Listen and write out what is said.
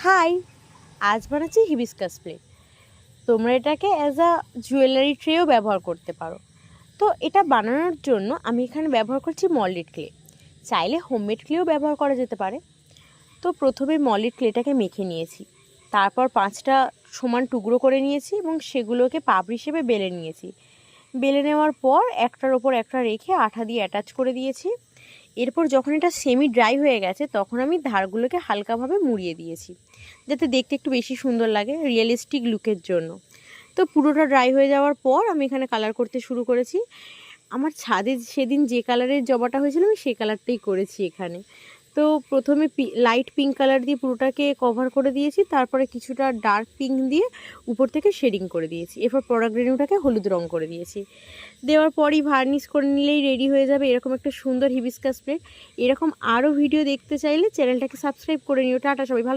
High, আজ বানাচ্ছি hibiscus plate. তোমরা এটাকে অ্যাজ আ জুয়েলারি ট্রেও ব্যবহার করতে পারো। তো এটা বানানোর জন্য আমি এখানে ব্যবহার করছি মল্ডেড ক্লে। চাইলে হোমমেড ক্লেও ব্যবহার করা যেতে পারে। তো প্রথমে মল্ডেড ক্লেটাকে মেখে নিয়েছি, তারপর 5টা সমান টুকরো করে নিয়েছি এবং সেগুলোকে পাপড়ি হিসেবে বেলে নিয়েছি। বেলে নেওয়ার পর একটার ওপর একটা রেখে আঠা দিয়ে অ্যাটাচ করে দিয়েছি। এরপর যখন এটা সেমি ড্রাই হয়ে গেছে তখন আমি ধারগুলোকে হালকাভাবে মুড়িয়ে দিয়েছি, যাতে দেখতে একটু বেশি সুন্দর লাগে, রিয়েলিস্টিক লুকের জন্য। তো পুরোটা ড্রাই হয়ে যাওয়ার পর আমি এখানে কালার করতে শুরু করেছি। আমার ছাদে সেদিন যে কালারের জবাটা হয়েছিল আমি সেই কালারটাই করেছি এখানে। তো প্রথমে লাইট পিঙ্ক কালার দিয়ে পুরোটাকে কভার করে দিয়েছি, তারপরে কিছুটা ডার্ক পিঙ্ক দিয়ে উপর থেকে শেডিং করে দিয়েছি। এরপর প্রোডাক্ট রেনুটাকে হলুদ রং করে দিয়েছি। দেওয়ার পরই ভার্নিশ করে নিলেই রেডি হয়ে যাবে এরকম একটা সুন্দর হিবিস্কাস প্লেট। এরকম আরও ভিডিও দেখতে চাইলে চ্যানেলটাকে সাবস্ক্রাইব করে নিও। টাটা, সবাই ভালো।